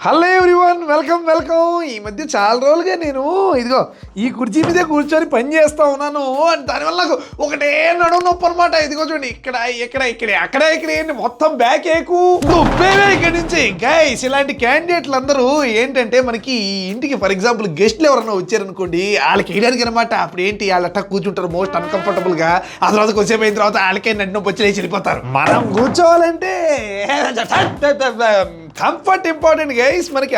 Hello everyone, welcome. ఈ మధ్య చాలా రోజులుగా నేను ఇదిగో ఈ కుర్చీ మీదే కూర్చొని పని చేస్తా ఉన్నాను. అండ్ దానివల్ల నాకు ఒకటే నడుము నొప్పి అనమాట. ఇదిగో చూడండి, ఇక్కడ ఏంటి మొత్తం బ్యాక్ ఏకు నొప్పేవే ఇక్కడి నుంచి. గైస్, ఇలాంటి క్యాండిడేట్లు అందరూ ఏంటంటే మనకి ఇంటికి ఫర్ ఎగ్జాంపుల్ గెస్ట్లు ఎవరన్నా వచ్చారనుకోండి, వాళ్ళకి వేయడానికి అనమాట. అప్పుడు ఏంటి వాళ్ళు అట్టా కూర్చుంటారు మోస్ట్ అన్కంఫర్టబుల్ గా. ఆ తర్వాత కొంచెం అయిన తర్వాత వాళ్ళకే నడ్డు నొప్పి వచ్చి వెళ్ళిపోతారు. మనం కూర్చోవాలంటే కంఫర్ట్ ఇంపార్టెంట్ గైస్ మనకి.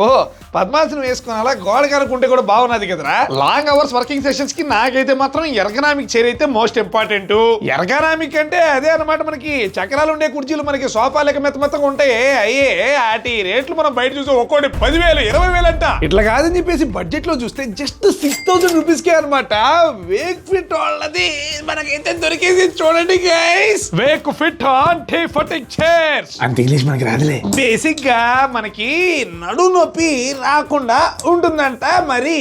ఓహో, పద్మాసనం వేసుకుని గోడ కనుక్కుంటే కూడా బాగున్నది కదరా. లాంగ్ అవర్స్ వర్కింగ్ సెషన్స్ కి నాకైతే మాత్రం ఎర్గనామిక్ చైర్ అయితే మోస్ట్ ఇంపార్టెంట్. ఎర్గనామిక్ అంటే అదే అనమాట, మనకి చక్రాలు ఉండే కుర్చీలు మనకి సోఫా లెక్క మెత్తగా ఉంటాయి. అయ్యే వాటి రేట్లు మనం బయట చూస్తే ఒక్కోటి 10,000 20,000 అంట. ఇట్లా కాదని చెప్పేసి బడ్జెట్ లో చూస్తే జస్ట్ 6,000 రూపీస్ కే అనమాట. వేక్ ఫిట్ వాళ్ళది మనకైతే దొరికేది చూడండి guys. Wakefit anti fatigue chairs అంత ఇంగ్లీష్ మనకి రాదులే. బేసిక్ గా మనకి నడు నొప్పి రాకుండా ఉంటుందంట. మరి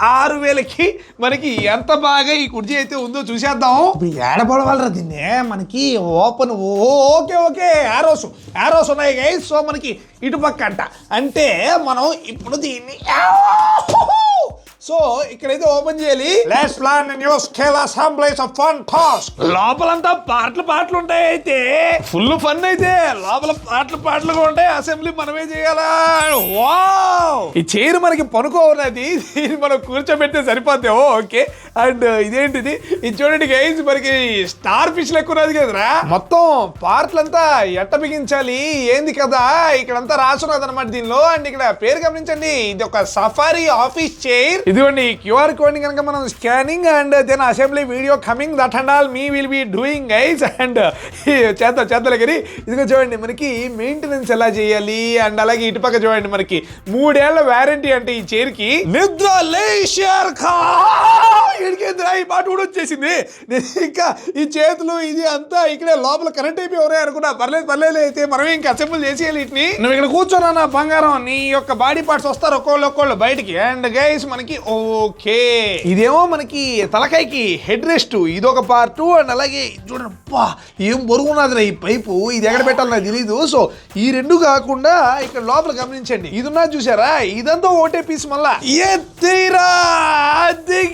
6,000కి మనకి ఎంత బాగా ఈ కుర్చీ అయితే ఉందో చూసేద్దాం. ఇప్పుడు ఏడపడవాలరా దీన్ని మనకి ఓపెన్. ఓకే యారోస్ ఉన్నాయి గైస్. సో మనకి ఇటు పక్క అంట, అంటే మనం ఇప్పుడు దీన్ని సో ఇక్కడైతే ఓపెన్ చేయాలి. Let's plan and use scale assemblies of fun task. లోపలంతా పాటలు ఉంటాయి. అయితే ఫుల్ ఫన్. అయితే లోపల పాటలుగా ఉంటాయి. అసెంబ్లీ మనమే చేయాలా. వావ్, ఈ చైర్ మనకి పనుకోన్నది. దీన్ని మనం కూర్చోబెడితే సరిపోతే ఓకే. అండ్ ఇదేంటిది, ఇది చూడండి గైస్, మనకి స్టార్ ఫిష్ లెక్క ఉన్నది కదరా. మొత్తం పార్ట్లంతా ఎట్ట బిగించాలి ఏంది కదా ఇక్కడంతా రాసున్నది అనమాట దీనిలో. అండ్ ఇక్కడ పేరు గమనించండి, ఇది ఒక సఫారీ ఆఫీస్ చైర్. ఇదిగోండి క్యూఆర్ కోడ్ కనుక మనం scanning and then assembly video coming that and all మీ will be doing guys. And చేద్దాం కానీ ఇదిగో చూడండి మనకి మెయింటెనెన్స్ ఎలా చేయాలి. అండ్ అలాగే ఇటు పక్క చూడండి మనకి 3 ఏళ్ల వారంటీ అంటే ఈ చైర్ కి. నిద్ర లేషర్ ఈ పాట కూడా వచ్చేసింది. ఇంకా ఈ చేతులు ఇది అంతా ఇక్కడే లోపల కరెంట్ అయిపోయి ఎవరే అనుకున్నా. పర్లేదు అయితే మనమే ఇంకా అసెంబ్ల్ చేసేయాలి వీటిని. నువ్వు ఇక్కడ కూర్చోనా బంగారం, నీ యొక్క బాడీ పార్ట్స్ వస్తారు ఒక్కోళ్ళు బయటికి. అండ్ గైస్ మనకి ఓకే, ఇదేమో మనకి తలకాయకి హెడ్ రెస్ట్, ఇదొక పార్ట్. అండ్ అలాగే చూడండి, ఏం బరువున్నది ఈ పైపు, ఇది ఎక్కడ పెట్టాలి నాకు తెలీదు. సో ఈ రెండు కాకుండా ఇక్కడ లోపల గమనించండి, ఇది ఉన్నది చూసారా, ఇదంతా ఒకటే పీస్. మళ్ళా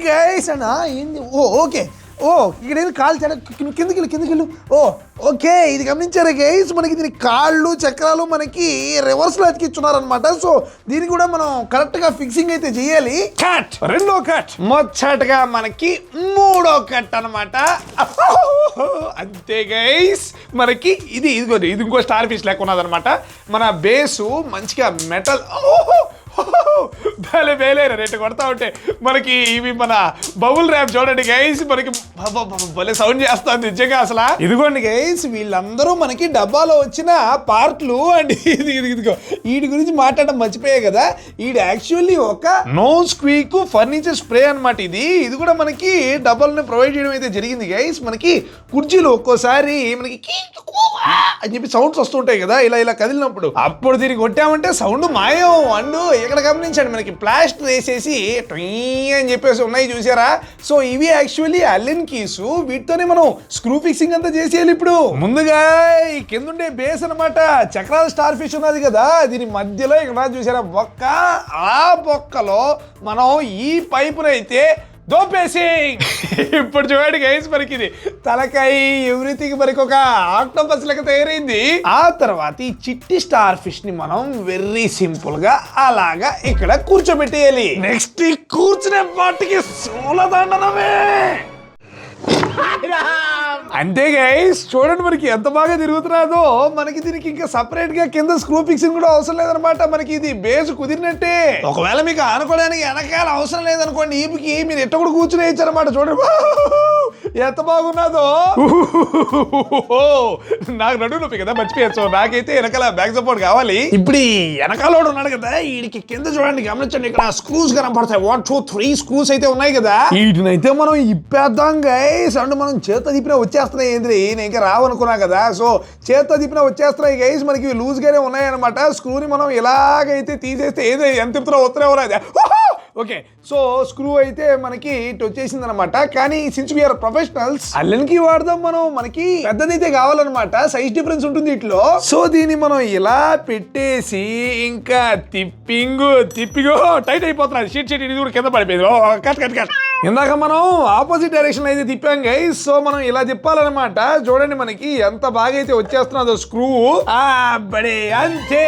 గైస్ అన్నా ఏంది. ఓకే, ఇక్కడ కాలు కిందకి వెళ్ళు. ఓకే, ఇది గమనించారా గైస్, మనకి దీని కాళ్ళు చక్రాలు మనకి రివర్స్ లో అతికిచ్చున్నారనమాట. సో దీన్ని కూడా మనం కరెక్ట్ గా ఫిక్సింగ్ అయితే చేయాలి. కట్, 2వ కట్, మొచ్చటగా మనకి 3వ కట్ అనమాట. అంతే గైస్, మనకి ఇది ఇంకో స్టార్ ఫిష్ లెక్క ఉన్నది అనమాట. మన బేసు మంచిగా మెటల్. వేలేరా రేటు కొడతా ఉంటే మనకి ఇవి మన బబుల్ ర్యాప్ చూడండి గైస్, మనకి భలే సౌండ్ చేస్తుంది నిజంగా అసలు. ఇదిగోండి గైస్, వీళ్ళందరూ మనకి డబ్బాలో వచ్చిన పార్ట్లు. అండ్ ఇదిగో వీటి గురించి మాట్లాడడం మర్చిపోయాయి కదా. ఇది యాక్చువల్లీ ఒక నో స్క్వీక్ ఫర్నిచర్ స్ప్రే అనమాట. ఇది కూడా మనకి డబ్బాలను ప్రొవైడ్ చేయడం అయితే జరిగింది గైస్. మనకి కుర్చీలు ఒక్కోసారి మనకి అని చెప్పి సౌండ్స్ వస్తుంటాయి కదా, ఇలా కదిలినప్పుడు. అప్పుడు దీనికి కొట్టామంటే సౌండ్ మాయం. అండ్ ఇక్కడ గమనించండి, మనకి ప్లాస్టర్ వేసేసి అని చెప్పేసి ఉన్నాయి చూసారా. సో ఇవి యాక్చువల్లీ అల్లెన్ కీస్. వీటితోనే మనం స్క్రూ ఫిక్సింగ్ అంతా చేసేయాలి. ఇప్పుడు ముందుగా ఈ కిందుండే బేస్ అనమాట, చక్రాల స్టార్ ఫిష్ ఉన్నది కదా, దీని మధ్యలో ఇక్కడ చూసారా బొక్క. ఆ బొక్కలో మనం ఈ పైపునైతే దోపేసింగ్. ఇప్పుడు చూడండి గైస్, మనకి ఇది తలకాయ ఎవ్రీథింగ్ మనకి ఒక ఆక్టోపస్ లెక్క తయారైంది. ఆ తర్వాత ఈ చిట్టి స్టార్ ఫిష్ ని మనం వెరీ సింపుల్ గా అలాగా ఇక్కడ కూర్చోబెట్టేయాలి. నెక్స్ట్ ఈ కూర్చునే పాటికి సూలదండనమే. అంతే గైస్, చూడండి మనకి ఎంత బాగా తిరుగుతున్నదో. మనకి దీనికి ఇంకా సపరేట్ గా కింద స్క్రూ ఫిక్సింగ్ కూడా అవసరం లేదనమాట. మనకి ఇది బేస్ కుదిరినట్టే. ఒకవేళ మీకు ఆనుకోవడానికి వెనకాల అవసరం లేదనుకోండి, ఈపుకి మీరు ఎట్ట కూడా కూర్చుని వేయచ్చారనమాట. చూడండి ఎంత బాగున్నదో. నాకు నడుము నొప్పి కదా, మర్చిపోయచ్చు. నాకైతే వెనకాల బ్యాక్ సపోర్ట్ కావాలి. ఇప్పుడు ఈ వెనకాల ఉన్నాడు కదా, వీడికి కింద చూడండి గమనించండి, ఇక్కడ స్క్రూస్ కనపడతాయి. 1 2 3 స్క్రూస్ అయితే ఉన్నాయి కదా. వీటినైతే మనం ఇప్పేద్దాం గైస్. అండ్ మనం చేత తిప్పినా వచ్చేస్తున్నాయి. ఏంద్రీ, నేను ఇంకా రావనుకున్నా కదా. సో చేత తిప్పినా వచ్చేస్తున్నాయి గైస్. మనకి లూజ్ గానే ఉన్నాయి అనమాట. స్క్రూని మనం ఇలాగైతే తీసేస్తే ఏదో ఎంత తిప్పుతున్నా వస్తున్నాయి. ఓకే సో స్క్రూ అయితే మనకి ఇటు వచ్చేసింది అనమాట. కానీ సిన్స్ వీఆర్ ప్రొఫెషనల్స్ అల్లెన్ కి వాడదాం మనం, మనకి పెద్దదైతే కావాలన్నమాట, సైజ్ డిఫరెన్స్ ఉంటుంది ఇట్లో. సో దీన్ని మనం ఇలా పెట్టేసి ఇంకా తిప్పింగు టైట్ అయిపోతున్నది. షీట్ ఇది కూడా కింద పడిపోయింది. కట్ ఇందాక మనం ఆపోజిట్ డైరెక్షన్ అయితే తిప్పాం గైస్. సో మనం ఇలా తిప్పాలన్నమాట. చూడండి మనకి ఎంత బాగా అయితే వచ్చేస్తున్నదో స్క్రూ. బడే అంతే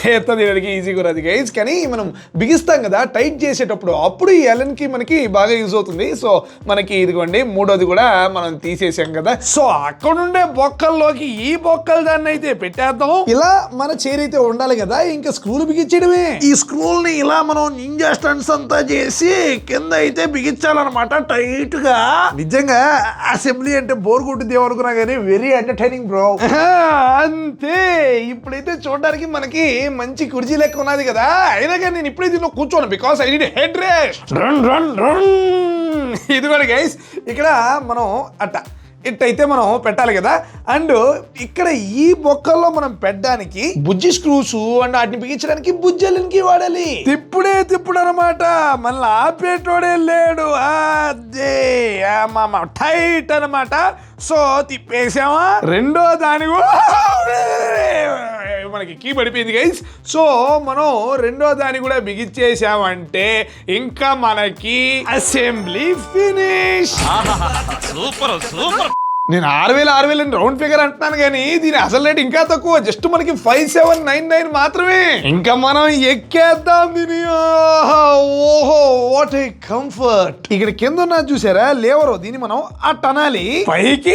చేస్తుంది ఈజీగా ఉన్నది గైస్. కానీ మనం బిగిస్తాం కదా టైట్ చేసేటప్పుడు, అప్పుడు ఈ ఎలన్ కి మనకి బాగా యూజ్ అవుతుంది. సో మనకి ఇదిగోండి మూడోది కూడా మనం తీసేసాం కదా. సో అక్కడుండే బొక్కల్లోకి ఈ బొక్కలు దాన్ని అయితే పెట్టేద్దాం. ఇలా మన చైర్ అయితే ఉండాలి కదా, ఇంకా స్క్రూలు బిగించడమే. ఈ స్క్రూల్ని ఇలా మనం నింజా స్టంట్స్ అంతా చేసి కింద అయితే బిగించాలన్నమాట టైట్ గా. నిజంగా అసెంబ్లీ అంటే బోర్ కొట్టింది అనుకున్నా కానీ వెరీ ఎంటర్టైనింగ్ బ్రో. అంతే ఇప్పుడైతే చూడడానికి మనకి మంచి కుర్చీ లెక్క ఉన్నది కదా. అయినా కానీ నేను ఇప్పుడే దీనిలో కూర్చోను because I need head rest. Run ఇది కూడా గైస్ ఇక్కడ మనం ఇట్టయితే మనం పెట్టాలి కదా. అండ్ ఇక్కడ ఈ బొక్కల్లో మనం పెట్టడానికి బుజ్జి స్క్రూస్ అండ్ వాటిని బిగించడానికి బుజ్జలిన్కి వాడాలి. తిప్పుడు అనమాట, మళ్ళీ ఆపేటోడే లేడు. అదే టైట్ అనమాట. సో తిప్పేసామా, రెండో దాని మనకి కీ పడిపోయింది గైస్. సో మనం రెండో దాన్ని కూడా బిగించేసామంటే ఇంకా మనకి అసెంబ్లీ ఫినిష్. సూపర్. నేను 6,000 రౌండ్ ఫిగర్ అంటున్నాను కానీ దీని అసలు రేట్ ఇంకా తక్కువ, జస్ట్ మనకి 5799 మాత్రమే. ఇంకా మనం ఎక్కేద్దాం దీని. ఓహో వాట్ ఏ కంఫర్ట్. ఇక్కడ కింద ఉన్నది చూసారా లేవరు, దీన్ని మనం అనాలి. పైకి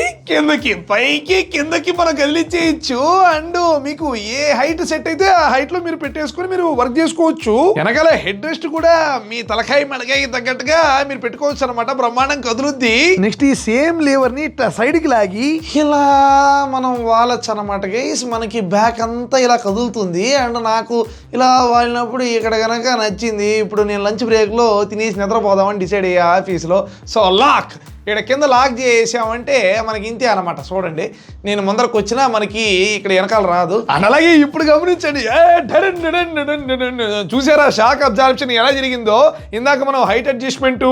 కిందకి మనం కదిలించేయచ్చు. అండ్ మీకు ఏ హైట్ సెట్ అయితే ఆ హైట్ లో మీరు పెట్టేసుకుని మీరు వర్క్ చేసుకోవచ్చు. వెనకాల హెడ్ రెస్ట్ కూడా మీ తలకాయ మెడకాయ తగ్గట్టుగా మీరు పెట్టుకోవచ్చు అనమాట. బ్రహ్మాండం కదులుద్ది. నెక్స్ట్ ఈ సేమ్ లేవర్ ని ఇట్లా సైడ్ లాగి ఇలా మనం వాలచ్చు అనమాట గైస్. మనకి బ్యాక్ అంతా ఇలా కదులుతుంది. అండ్ నాకు ఇలా వాలినప్పుడు ఇక్కడ కనుక నచ్చింది. ఇప్పుడు నేను లంచ్ బ్రేక్ లో తినేసి నిద్రపోదామని డిసైడ్ అయ్యా ఆఫీస్లో. సో లాక్ ఇక్కడ కింద లాక్ చేసామంటే మనకి ఇంతే అనమాట. చూడండి నేను ముందరకు వచ్చినా మనకి ఇక్కడ వెనకాల రాదు. అండ్ అలాగే ఇప్పుడు గమనించండి, చూసారా షాక్ అబ్జార్ప్షన్ ఎలా జరిగిందో. ఇందాక మనం హైట్ అడ్జస్ట్మెంట్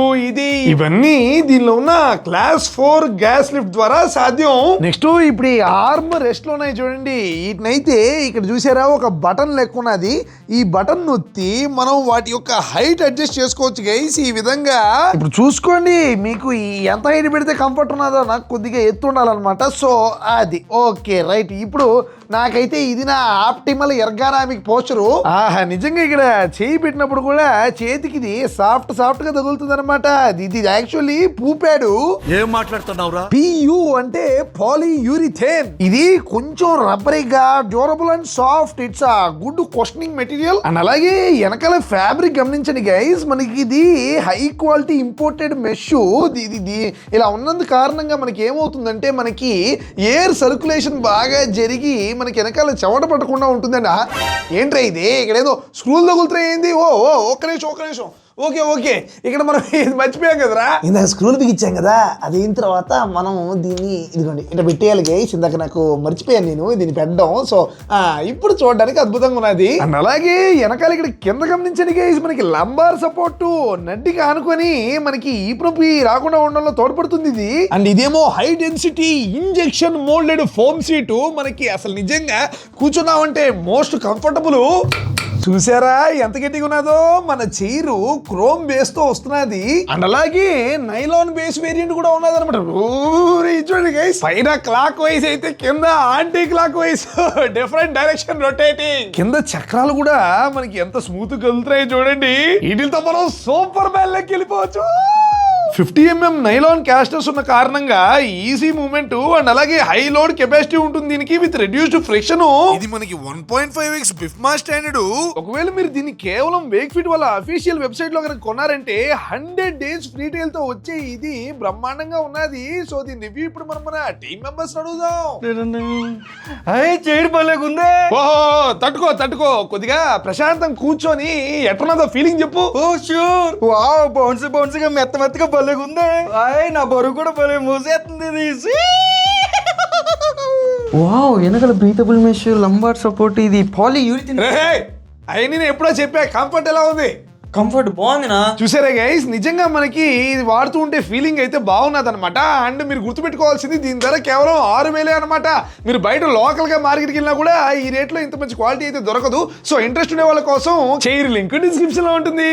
ఇవన్నీ దీనిలో ఉన్న క్లాస్ 4 గ్యాస్ లిఫ్ట్ ద్వారా సాధ్యం. నెక్స్ట్ ఇప్పుడు ఈ ఆర్మ్ రెస్ట్ లో ఉన్నాయి చూడండి. వీటినైతే ఇక్కడ చూసారా ఒక బటన్ లెక్క ఉన్నది. ఈ బటన్ నొత్తి మనం వాటి యొక్క హైట్ అడ్జస్ట్ చేసుకోవచ్చు గైస్. ఈ విధంగా ఇప్పుడు చూసుకోండి మీకు ఎంత హైట్ పెడితే కంఫర్ట్ ఉన్నదో, నాకు కొద్దిగా ఎత్తు ఉండాలన్నమాట. సో అది ఓకే రైట్. ఇప్పుడు నాకైతే ఇది నా ఆప్టిమల్ ఎర్గానామిక్ పోస్చరు. నిజంగా ఇక్కడ చేయి పెట్టినప్పుడు కూడా చేతికి ఇది సాఫ్ట్ గా తగులుతుంది అనమాట. ఇది యాక్చువల్లీ పూపాడు. ఏం మాట్లాడుతున్నావురా? PU అంటే పాలీయూరిథేన్. ఇది కొంచెం రబ్బరీగా డ్యూరబుల్ అండ్ సాఫ్ట్. ఇట్స్ ఆ గుడ్ క్వశ్చనింగ్ మెటీరియల్. అండ్ అలాగే వెనకాల ఫ్యాబ్రిక్ గమనించండి గైస్. మనకి ఇది హై క్వాలిటీ ఇంపోర్టెడ్ మెష్. ఇది ఇలా ఉన్నందు కారణంగా మనకి ఏమవుతుందంటే మనకి ఎయిర్ సర్క్యులేషన్ బాగా జరిగి మనకి వెనకాల చెవట పట్టకుండా ఉంటుందండి. ఏంట్రా ఇది ఇక్కడ ఏదో స్క్రూలు తగులుతున్నాయి ఏంది? ఒక్క నిమిషం. ఓకే ఇక్కడ మనం ఇది మర్చిపోయాం కదరా, ఇందాక స్క్రూలు బిగించాం కదా. అదైన తర్వాత మనం దీన్ని ఇదిగోండి ఇట్లా పెట్టేయాలి గైస్. ఇందాక నాకు మర్చిపోయాను నేను దీన్ని పెట్టడం. సో ఇప్పుడు చూడడానికి అద్భుతంగా ఉన్నది. అండ్ అలాగే వెనకాల ఇక్కడ కింద గమనించండి గైస్, మనకి లంబార్ సపోర్ట్ నడ్డికి ఆనుకొని మనకి ఈ నొప్పి రాకుండా ఉండడంలో తోడ్పడుతుంది ఇది. అండ్ ఇదేమో high density injection moulded foam seat. మనకి అసలు నిజంగా కూర్చున్నామంటే మోస్ట్ కంఫర్టబుల్. చూసారా ఎంత గట్టిగా ఉన్నదో. మన చైరు క్రోమ్ బేస్ తో వస్తున్నది. అండ్ అలాగే నైలాన్ బేస్ వేరియంట్ కూడా ఉన్నది అనమాట. చూడండి గైస్, పైన క్లాక్ వైస్ అయితే కింద anticlockwise different direction rotating. కింద చక్రాలు కూడా మనకి ఎంత స్మూత్ కదులుతున్నాయి చూడండి. వీటితో మనం సూపర్ మ్యాన్ లెక్క వెళ్ళిపోవచ్చు. 50mm నైలాన్ క్యాస్టర్స్ ఉన్న కారణంగా ఈజీ మూవ్మెంట్ అండ్ అలాగే హై లోడ్ కెపాసిటీ ఉంటుంది దీనికి విత్ రెడ్యూస్డ్ ఫ్రిక్షన్. ఇది మనకి 1.5x బిఫ్మా స్టాండర్డ్. ఒకవేళ మీరు దీన్ని కేవలం వేక్ ఫిట్ వాళ్ళ అఫీషియల్ వెబ్సైట్ లో కనుక కొన్నారంటే 100 days ఫ్రీ ట్రయల్ తో వచ్చే ఇది బ్రహ్మాండంగా ఉన్నది. సో దీని రివ్యూ ఇప్పుడు మనం మన టీమ్ మెంబర్స్ అడుగుదాం. చేయడం పర్లేకుందే. ఓహో తట్టుకో కొద్దిగా ప్రశాంతం కూర్చొని ఎట్లున్నదో ఫీలింగ్ చెప్పు. షూర్. వావ్ బౌన్సీగా మెత్తగా భలేగుందే. నా బరువు కూడా భలే మోసేస్తుంది. వావ్ వెనకాల బ్రీతబుల్ మెష్, లంబార్ సపోర్ట్, ఇది పాలీయూరిథేన్. అయ్యి నేను ఎప్పుడో చెప్పా కంఫర్ట్ ఎలా ఉంది. కంఫర్ట్ బాగుందినా. చూసారా గైస్, నిజంగా మనకి ఇది వాడుతూ ఉంటే ఫీలింగ్ అయితే బాగున్నది అనమాట. అండ్ మీరు గుర్తుపెట్టుకోవాల్సింది దీని ధర కేవలం 6,000 అనమాట. మీరు బయట లోకల్ గా మార్కెట్కి వెళ్ళినా కూడా ఈ రేట్లో ఇంత మంచి క్వాలిటీ అయితే దొరకదు. సో ఇంట్రెస్ట్ ఉండే వాళ్ళ కోసం చైర్ లింక్ డిస్క్రిప్షన్ లో ఉంటుంది.